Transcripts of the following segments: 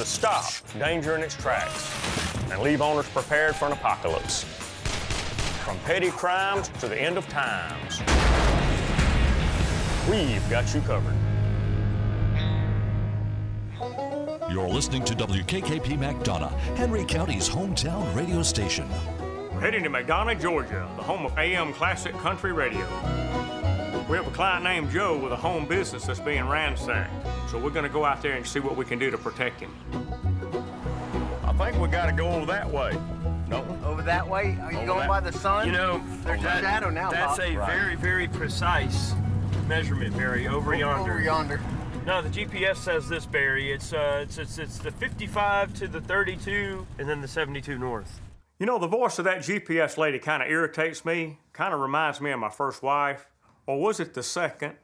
To stop danger in its tracks and leave owners prepared for an apocalypse. From petty crimes to the end of times, we've got you covered. You're listening to WKKP McDonough, Henry County's hometown radio station. We're heading to McDonough, Georgia, the home of AM Classic Country Radio. We have a client named Joe with a home business that's being ransacked, so we're going to go out there and see what we can do to protect him. I think we got to go over that way. No? Over that way? Are you going by the sun? You know, there's a shadow now, that's Bob. a very, very precise measurement, Barry, over yonder. Over yonder. No, the GPS says this, Barry. It's the 55 to the 32 and then the 72 north. You know, the voice of that GPS lady kind of irritates me, kind of reminds me of my first wife. Or was it the second?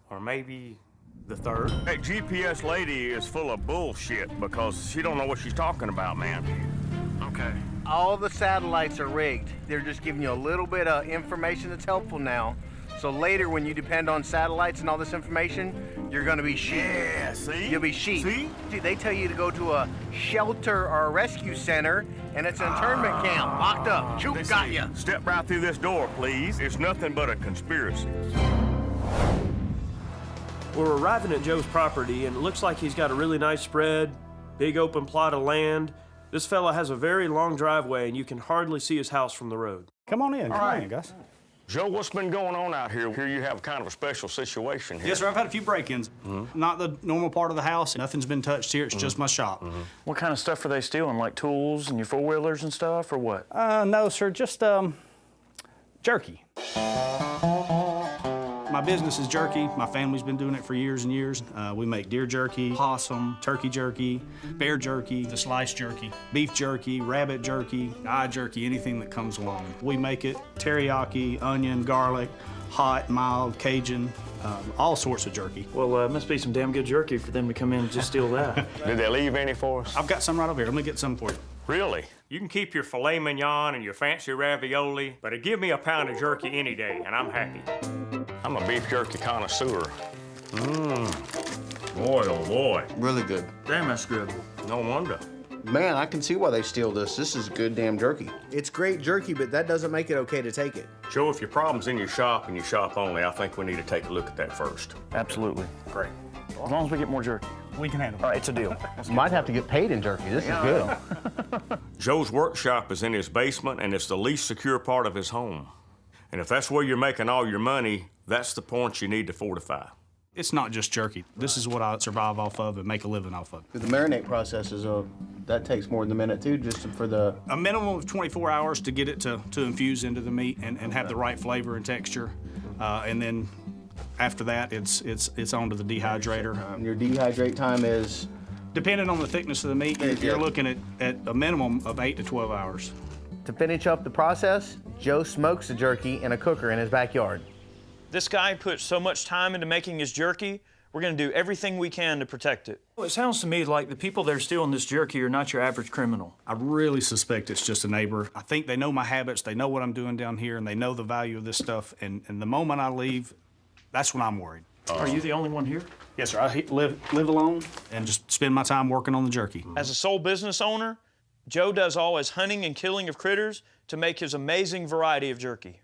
Or maybe the third? That GPS lady is full of bullshit because she don't know what she's talking about, man. Okay. All the satellites are rigged. They're just giving you a little bit of information that's helpful now. So later, when you depend on satellites and all this information, you're gonna be sheep. Yeah, see? You'll be sheep. See? They tell you to go to a shelter or a rescue center, and it's an internment camp. Locked up. Choop got you. Step right through this door, please. It's nothing but a conspiracy. We're arriving at Joe's property, and it looks like he's got a really nice spread, big open plot of land. This fella has a very long driveway, and you can hardly see his house from the road. Come on in. All Come right. on in, guys. Joe, what's been going on out here? Here you have kind of a special situation here. Yes, sir. I've had a few break-ins. Not the normal part of the house. Nothing's been touched here. It's just my shop. What kind of stuff are they stealing? Like tools and your four-wheelers and stuff, or what? No, sir. Just jerky. My business is jerky. My family's been doing it for years and years. We make deer jerky, possum, turkey jerky, bear jerky, the sliced jerky, beef jerky, rabbit jerky, eye jerky, anything that comes along. We make it teriyaki, onion, garlic, hot, mild, Cajun, all sorts of jerky. Well, it must be some damn good jerky for them to come in and just steal that. Did they leave any for us? I've got some right over here. Let me get some for you. Really? You can keep your filet mignon and your fancy ravioli, but give me a pound of jerky any day, and I'm happy. I'm a beef jerky connoisseur. Boy, oh boy. Really good. Damn, that's good. No wonder. Man, I can see why they steal this. This is good damn jerky. It's great jerky, but that doesn't make it okay to take it. Joe, if your problem's in your shop and your shop only, I think we need to take a look at that first. Absolutely. Great. As long as we get more jerky. We can handle it. All right, it's a deal. Might have to get paid in jerky. This is good. Joe's workshop is in his basement, and it's the least secure part of his home. And if that's where you're making all your money, that's the point you need to fortify. It's not just jerky. This is what I survive off of and make a living off of. The marinate process is that takes more than a minute too, just for the. A minimum of 24 hours to get it to infuse into the meat and have the right flavor and texture. And then after that, it's on to the dehydrator. Your dehydrate time is. Depending on the thickness of the meat, you're looking at a minimum of 8 to 12 hours. To finish up the process, Joe smokes the jerky in a cooker in his backyard. This guy put so much time into making his jerky, we're gonna do everything we can to protect it. Well, it sounds to me like the people that are stealing this jerky are not your average criminal. I really suspect it's just a neighbor. I think they know my habits, they know what I'm doing down here, and they know the value of this stuff. And the moment I leave, that's when I'm worried. Are you the only one here? Yes, sir. I live alone and just spend my time working on the jerky. As a sole business owner, Joe does all his hunting and killing of critters to make his amazing variety of jerky.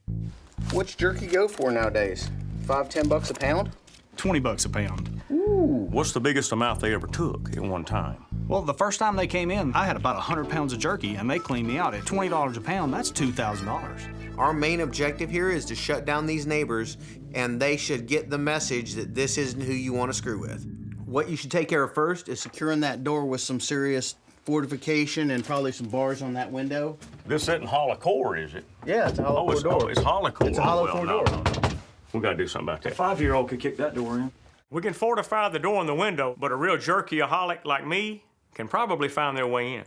What's jerky go for nowadays? $5-10 a pound? 20 bucks a pound. Ooh. What's the biggest amount they ever took at one time? Well, the first time they came in, I had about 100 pounds of jerky, and they cleaned me out. At $20 a pound, that's $2,000. Our main objective here is to shut down these neighbors, and they should get the message that this isn't who you want to screw with. What you should take care of first is securing that door with some serious fortification and probably some bars on that window. This isn't hollow core, is it? Yeah, it's a hollow core door. It's hollow core. It's a hollow Well, core no, door. no. We gotta do something about that. 5-year-old could kick that door in. We can fortify the door and the window, but a real jerky-aholic like me can probably find their way in.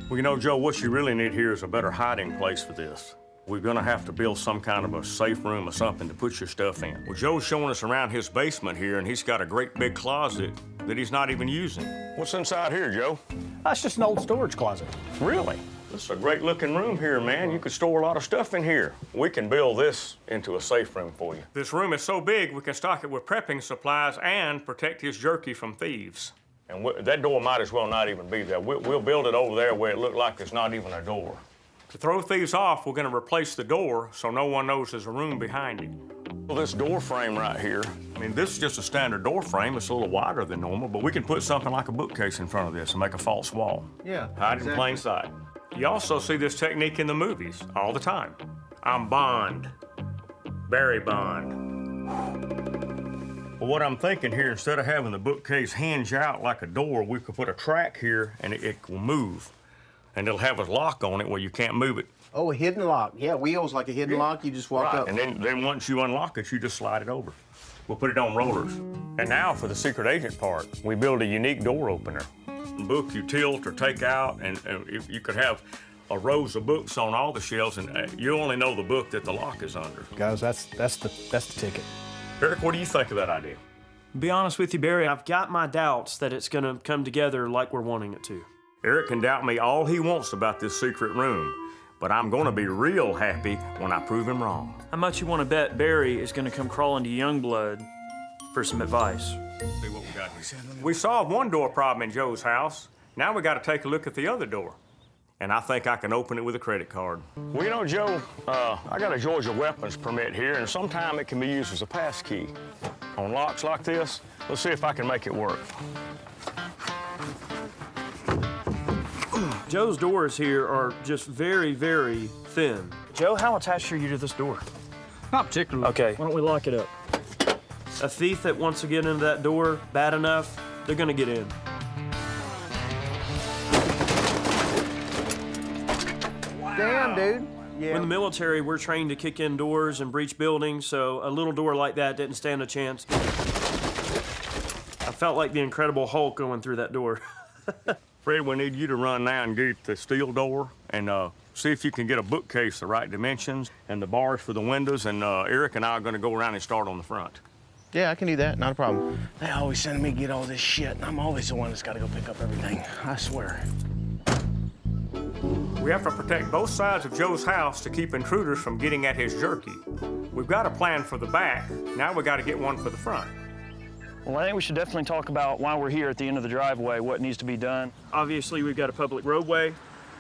Well, you know, Joe, what you really need here is a better hiding place for this. We're gonna have to build some kind of a safe room or something to put your stuff in. Well, Joe's showing us around his basement here, and he's got a great big closet that he's not even using. What's inside here, Joe? That's just an old storage closet. Really? This is a great looking room here, man. You could store a lot of stuff in here. We can build this into a safe room for you. This room is so big, we can stock it with prepping supplies and protect his jerky from thieves. And that door might as well not even be there. We'll build it over there where it looks like there's not even a door. To throw thieves off, we're going to replace the door so no one knows there's a room behind it. Well, this door frame right here, I mean, this is just a standard door frame. It's a little wider than normal, but we can put something like a bookcase in front of this and make a false wall. Yeah. Hide in plain sight. You also see this technique in the movies all the time. I'm Bond. Barry Bond. But what I'm thinking here, instead of having the bookcase hinge out like a door, we could put a track here and it will move. And it'll have a lock on it where you can't move it. Oh, a hidden lock. Yeah, wheels like a hidden lock. You just walk up. And then once you unlock it, you just slide it over. We'll put it on rollers. And now for the secret agent part, we build a unique door opener. Book you tilt or take out, and you could have a rows of books on all the shelves, and you only know the book that the lock is under. Guys, that's the ticket. Eric, what do you think of that idea? Be honest with you, Barry, I've got my doubts that it's gonna come together like we're wanting it to. Eric can doubt me all he wants about this secret room, but I'm gonna be real happy when I prove him wrong. How much you want to bet Barry is gonna come crawling to Youngblood for some advice? See what we got here. We solved one door problem in Joe's house. Now we gotta take a look at the other door. And I think I can open it with a credit card. Well, you know, Joe, I got a Georgia weapons permit here, and sometime it can be used as a pass key. On locks like this, let's see if I can make it work. Joe's doors here are just very, very thin. Joe, how attached are you to this door? Not particularly. Okay, why don't we lock it up? A thief that wants to get into that door bad enough, they're gonna get in. Damn, dude. Yeah. In the military, we're trained to kick in doors and breach buildings, so a little door like that didn't stand a chance. I felt like the Incredible Hulk going through that door. Fred, we need you to run now and get the steel door and see if you can get a bookcase the right dimensions and the bars for the windows, and Eric and I are gonna go around and start on the front. Yeah, I can do that. Not a problem. They always send me to get all this shit, and I'm always the one that's got to go pick up everything. I swear. We have to protect both sides of Joe's house to keep intruders from getting at his jerky. We've got a plan for the back. Now we got to get one for the front. Well, I think we should definitely talk about why we're here at the end of the driveway, what needs to be done. Obviously, we've got a public roadway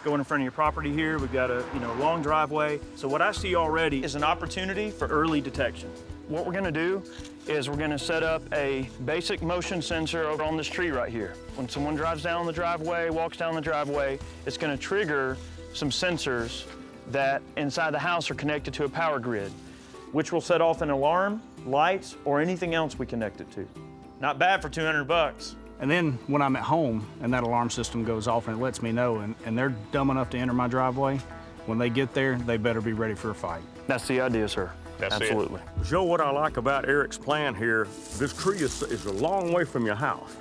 going in front of your property here. We've got a long driveway. So what I see already is an opportunity for early detection. What we're gonna do is we're gonna set up a basic motion sensor over on this tree right here. When someone drives down the driveway, walks down the driveway, it's gonna trigger some sensors that inside the house are connected to a power grid, which will set off an alarm, lights, or anything else we connect it to. Not bad for 200 bucks. And then when I'm at home and that alarm system goes off and it lets me know, and they're dumb enough to enter my driveway, when they get there, they better be ready for a fight. That's the idea, sir. That's absolutely. It. Joe, what I like about Eric's plan here, this tree is a long way from your house.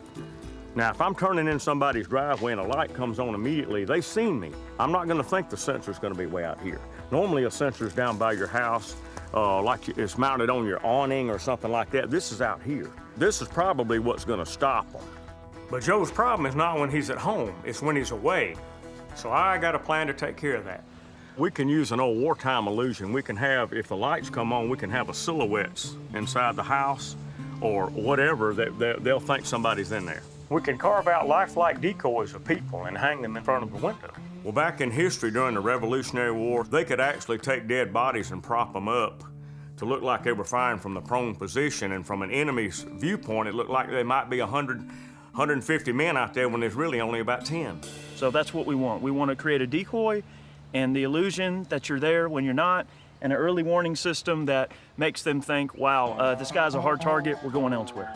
Now, if I'm turning in somebody's driveway and a light comes on immediately, they've seen me. I'm not gonna think the sensor's gonna be way out here. Normally a sensor's down by your house, like it's mounted on your awning or something like that. This is out here. This is probably what's gonna stop them. But Joe's problem is not when he's at home, it's when he's away. So I got a plan to take care of that. We can use an old wartime illusion. We can have, if the lights come on, we can have a silhouettes inside the house or whatever that they'll think somebody's in there. We can carve out lifelike decoys of people and hang them in front of the window. Well, back in history during the Revolutionary War, they could actually take dead bodies and prop them up to look like they were firing from the prone position, and from an enemy's viewpoint, it looked like there might be 100, 150 men out there when there's really only about 10. So that's what we want. We want to create a decoy and the illusion that you're there when you're not, and an early warning system that makes them think, wow, this guy's a hard target, we're going elsewhere.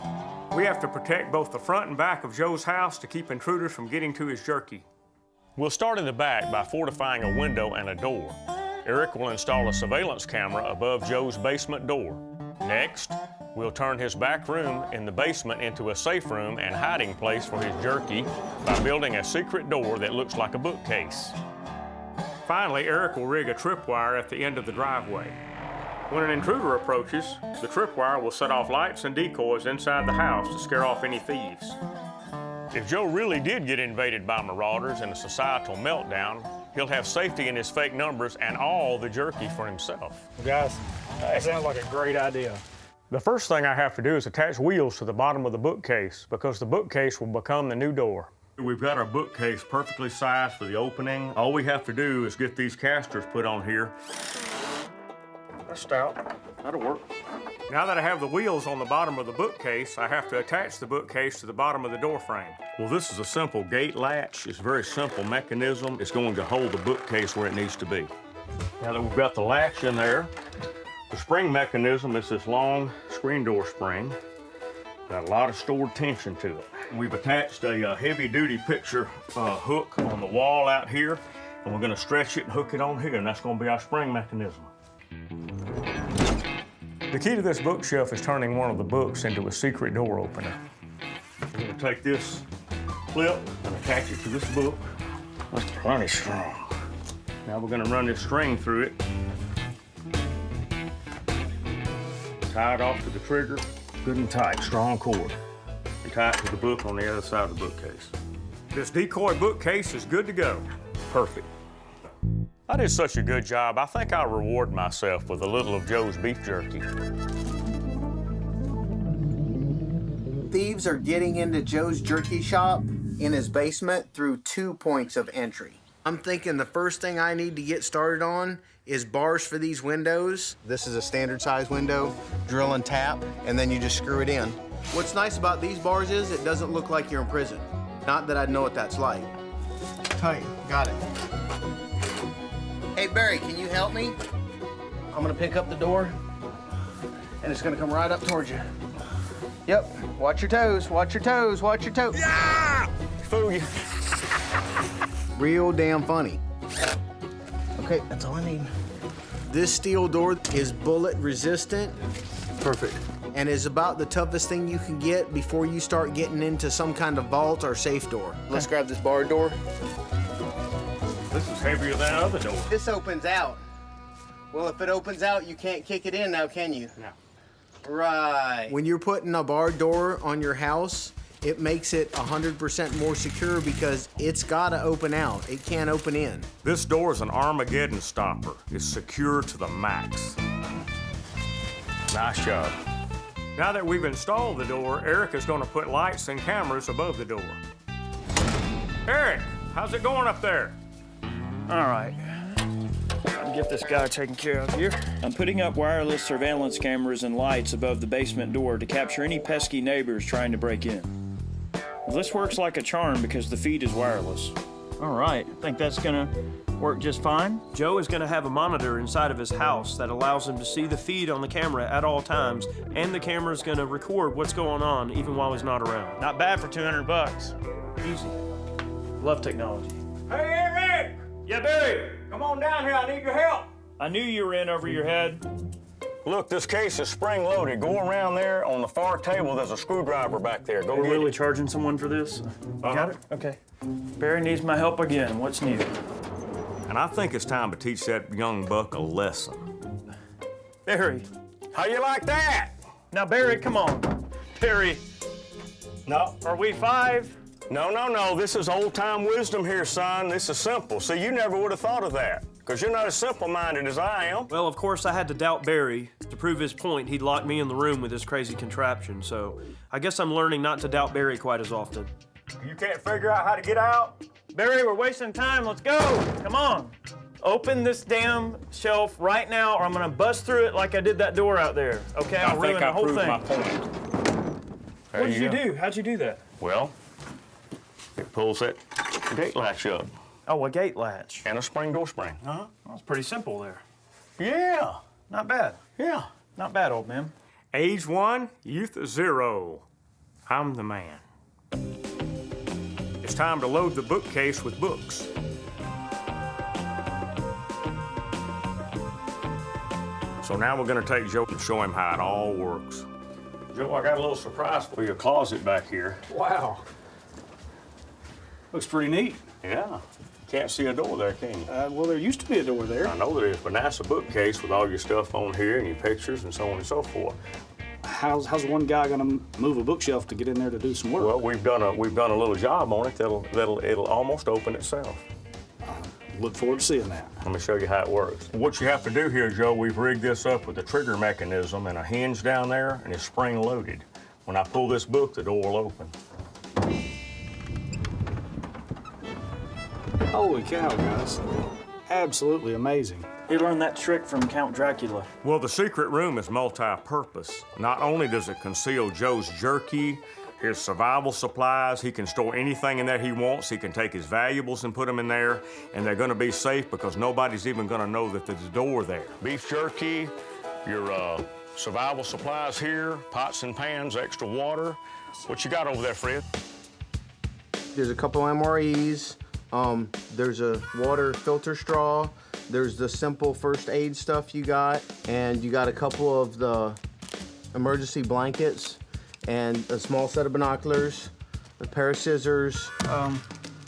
We have to protect both the front and back of Joe's house to keep intruders from getting to his jerky. We'll start in the back by fortifying a window and a door. Eric will install a surveillance camera above Joe's basement door. Next, we'll turn his back room in the basement into a safe room and hiding place for his jerky by building a secret door that looks like a bookcase. Finally, Eric will rig a tripwire at the end of the driveway. When an intruder approaches, the tripwire will set off lights and decoys inside the house to scare off any thieves. If Joe really did get invaded by marauders in a societal meltdown, he'll have safety in his fake numbers and all the jerky for himself. Guys, that sounds like a great idea. The first thing I have to do is attach wheels to the bottom of the bookcase because the bookcase will become the new door. We've got our bookcase perfectly sized for the opening. All we have to do is get these casters put on here. That's stout. That'll work. Now that I have the wheels on the bottom of the bookcase, I have to attach the bookcase to the bottom of the door frame. Well, this is a simple gate latch. It's a very simple mechanism. It's going to hold the bookcase where it needs to be. Now that we've got the latch in there, the spring mechanism is this long screen door spring. Got a lot of stored tension to it. We've attached a heavy-duty picture hook on the wall out here, and we're going to stretch it and hook it on here, and that's going to be our spring mechanism. The key to this bookshelf is turning one of the books into a secret door opener. We're going to take this clip and attach it to this book. That's plenty strong. Now we're going to run this string through it. Tie it off to the trigger, good and tight, strong cord. And tie it to the book on the other side of the bookcase. This Decoy bookcase is good to go. Perfect. I did such a good job, I think I'll reward myself with a little of Joe's beef jerky. Thieves are getting into Joe's jerky shop in his basement through 2 points of entry. I'm thinking the first thing I need to get started on is bars for these windows. This is a standard size window, drill and tap, and then you just screw it in. What's nice about these bars is it doesn't look like you're in prison. Not that I'd know what that's like. Tight, got it. Hey Barry, can you help me? I'm gonna pick up the door, and it's gonna come right up towards you. Yep, watch your toes, watch your toes, watch your toes. Yeah! Fool you. Real damn funny. Okay, that's all I need. This steel door is bullet resistant. Perfect. And is about the toughest thing you can get before you start getting into some kind of vault or safe door. Let's grab this bar door. This is heavier than the other door. This opens out. Well, if it opens out, you can't kick it in now, can you? No. Right. When you're putting a bar door on your house, it makes it 100% more secure because it's gotta open out. It can't open in. This door is an Armageddon stopper. It's secure to the max. Nice job. Now that we've installed the door, Eric is gonna put lights and cameras above the door. Eric, how's it going up there? All right. I'll get this guy taken care of here. I'm putting up wireless surveillance cameras and lights above the basement door to capture any pesky neighbors trying to break in. Well, this works like a charm because the feed is wireless. All right, I think that's gonna work just fine. Joe is gonna have a monitor inside of his house that allows him to see the feed on the camera at all times, and the camera is gonna record what's going on even while he's not around. Not bad for 200 bucks. Easy. Love technology. Hey, Eric! Yeah, Barry. Come on down here, I need your help. I knew you were in over your head. Look, this case is spring-loaded. Go around there on the far table. There's a screwdriver back there. Go We're get really it. charging someone for this? Got it? Okay. Barry needs my help again. What's new? And I think it's time to teach that young buck a lesson. Barry. How you like that? Now, Barry, come on. Barry, No. are we 5? No. This is old-time wisdom here, son. This is simple. See, you never would have thought of that, because you're not as simple-minded as I am. Well, of course, I had to doubt Barry. To prove his point, he'd lock me in the room with this crazy contraption, so I guess I'm learning not to doubt Barry quite as often. You can't figure out how to get out? Barry, we're wasting time. Let's go. Come on. Open this damn shelf right now, or I'm gonna bust through it like I did that door out there. Okay, I'll ruin the whole thing. my point. There What did you go. do? How'd you do that? Well, it pulls that gate latch up Oh, a gate latch. and a spring door spring. That was pretty simple there. Yeah. Not bad. Yeah. Not bad, old man. Age 1, youth 0. I'm the man. It's time to load the bookcase with books. So now we're gonna take Joe and show him how it all works. Joe, I got a little surprise for your closet back here. Wow. Looks pretty neat. Yeah. Can't see a door there, can you? Well, there used to be a door there. I know there is, but now it's a bookcase with all your stuff on here and your pictures and so on and so forth. How's one guy gonna move a bookshelf to get in there to do some work? Well, we've done a little job on it that'll almost open itself. Look forward to seeing that. Let me show you how it works. What you have to do here, Joe, we've rigged this up with a trigger mechanism and a hinge down there, and it's spring loaded. When I pull this book, the door will open. Holy cow, guys. Absolutely amazing. He learned that trick from Count Dracula. Well, the secret room is multi-purpose. Not only does it conceal Joe's jerky, his survival supplies, he can store anything in there he wants. He can take his valuables and put them in there, and they're gonna be safe because nobody's even gonna know that there's a door there. Beef jerky, your survival supplies here, pots and pans, extra water. What you got over there, Fred? There's a couple MREs. There's a water filter straw. There's the simple first aid stuff you got, and you got a couple of the emergency blankets, and a small set of binoculars, a pair of scissors.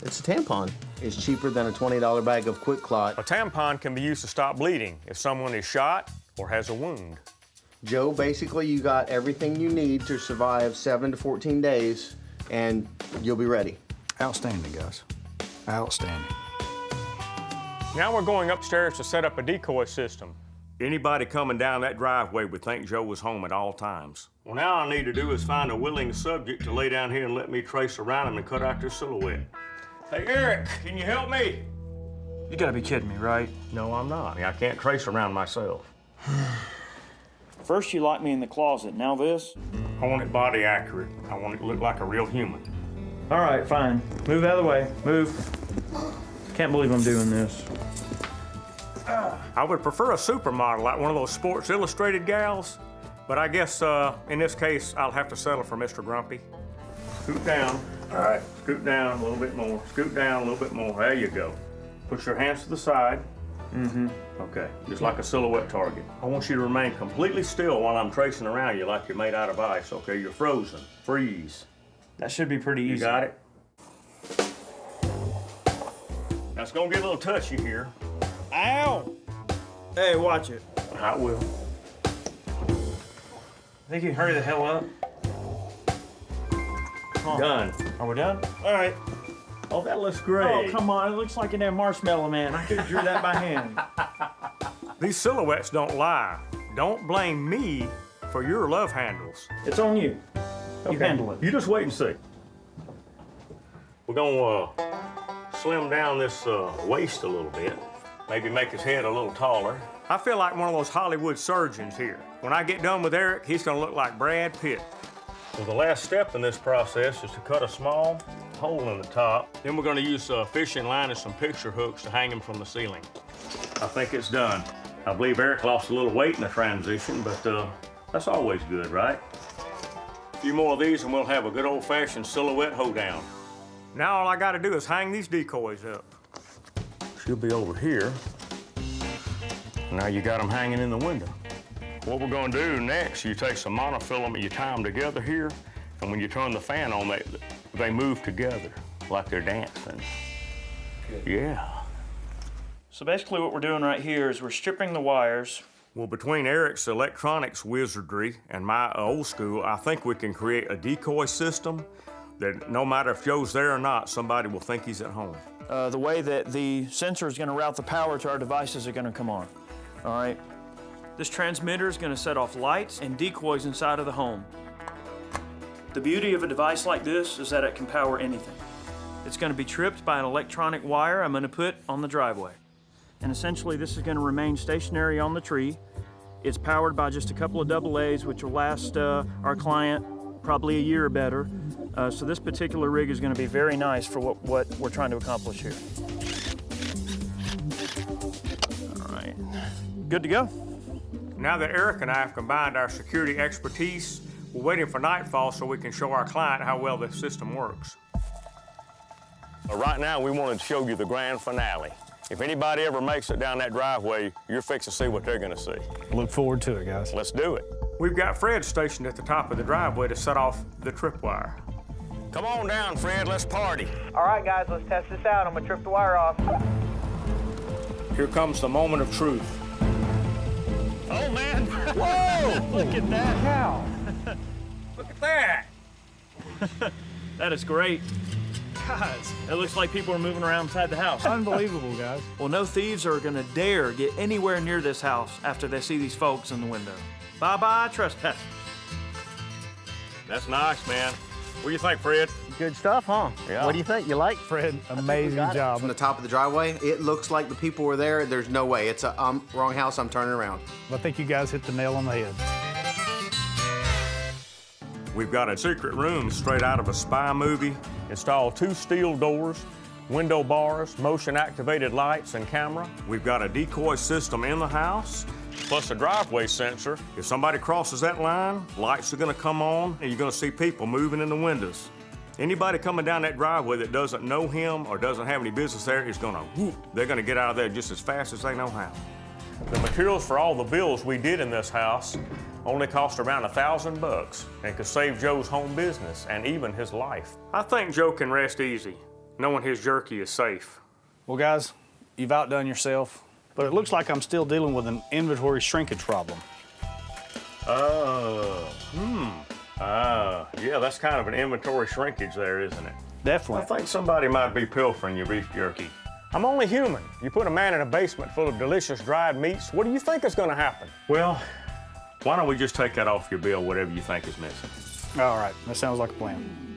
It's a tampon. It's cheaper than a $20 bag of Quick Clot. A tampon can be used to stop bleeding if someone is shot or has a wound. Joe, basically you got everything you need to survive 7 to 14 days, and you'll be ready. Outstanding, guys. Outstanding. Now we're going upstairs to set up a decoy system. Anybody coming down that driveway would think Joe was home at all times. Well, now all I need to do is find a willing subject to lay down here and let me trace around him and cut out their silhouette. Hey, Eric, can you help me? You gotta be kidding me, right? No, I'm not. I can't trace around myself. First you locked me in the closet, now this? I want it body accurate. I want it to look like a real human. All right, fine. Move out of the way, move. Can't believe I'm doing this. I would prefer a supermodel, like one of those Sports Illustrated gals, but I guess in this case, I'll have to settle for Mr. Grumpy. Scoot down. All right, scoot down a little bit more. Scoot down a little bit more. There you go. Put your hands to the side. Mm-hmm. Okay, just like a silhouette target. I want you to remain completely still while I'm tracing around you like you're made out of ice, okay? You're frozen. Freeze. That should be pretty easy. You got it? Now it's gonna get a little touchy here. Ow! Hey, watch it. I will. Think you can hurry the hell up? Done. Are we done? All right. Oh, that looks great. Oh, come on. It looks like an damn marshmallow man. I could have drew that by hand. These silhouettes don't lie. Don't blame me for your love handles. It's on you. You handle it. You just wait and see. We're gonna slim down this waist a little bit. Maybe make his head a little taller. I feel like one of those Hollywood surgeons here. When I get done with Eric, he's gonna look like Brad Pitt. Well, the last step in this process is to cut a small hole in the top. Then we're gonna use a fishing line and some picture hooks to hang him from the ceiling. I think it's done. I believe Eric lost a little weight in the transition, but that's always good, right? A few more of these and we'll have a good old-fashioned silhouette hoedown. Now all I gotta do is hang these decoys up. She'll be over here. Now you got them hanging in the window. What we're gonna do next, you take some monofilament, you tie them together here, and when you turn the fan on, they move together like they're dancing. Good. Yeah. So basically what we're doing right here is we're stripping the wires. Well, between Eric's electronics wizardry and my old school, I think we can create a decoy system that no matter if Joe's there or not, somebody will think he's at home. The way that the sensor is going to route the power to our devices are going to come on. All right? This transmitter is going to set off lights and decoys inside of the home. The beauty of a device like this is that it can power anything. It's going to be tripped by an electronic wire I'm going to put on the driveway. And essentially this is going to remain stationary on the tree. It's powered by just a couple of AA's, which will last our client probably a year or better. So this particular rig is going to be very nice for what we're trying to accomplish here. All right, good to go. Now that Eric and I have combined our security expertise, we're waiting for nightfall so we can show our client how well the system works. Right now, we wanted to show you the grand finale. If anybody ever makes it down that driveway, you're fixing to see what they're gonna see. Look forward to it, guys. Let's do it. We've got Fred stationed at the top of the driveway to set off the tripwire. Come on down, Fred, let's party. All right, guys, let's test this out. I'm gonna trip the wire off. Here comes the moment of truth. Oh, man. Whoa! Look at that. Cow. Look at that. That is great. Guys, It looks like people are moving around inside the house. unbelievable, guys. Well, no thieves are gonna dare get anywhere near this house after they see these folks in the window. Bye-bye, trespassers. That's nice, man. What do you think, Fred? Good stuff, huh? Yeah. What do you think? You like? Fred, amazing job. From the top of the driveway, it looks like the people were there. There's no way. It's a wrong house. I'm turning around. I think you guys hit the nail on the head. We've got a secret room straight out of a spy movie. Installed 2 steel doors, window bars, motion-activated lights and camera. We've got a decoy system in the house, plus a driveway sensor. If somebody crosses that line, lights are gonna come on, and you're gonna see people moving in the windows. Anybody coming down that driveway that doesn't know him or doesn't have any business there is gonna whoop. They're gonna get out of there just as fast as they know how. The materials for all the builds we did in this house only cost around $1,000 and could save Joe's home business and even his life. I think Joe can rest easy, knowing his jerky is safe. Well, guys, you've outdone yourself, but it looks like I'm still dealing with an inventory shrinkage problem. Yeah, that's kind of an inventory shrinkage there, isn't it? Definitely. I think somebody might be pilfering your beef jerky. I'm only human. You put a man in a basement full of delicious dried meats, what do you think is gonna happen? Well, why don't we just take that off your bill, whatever you think is missing? All right, that sounds like a plan.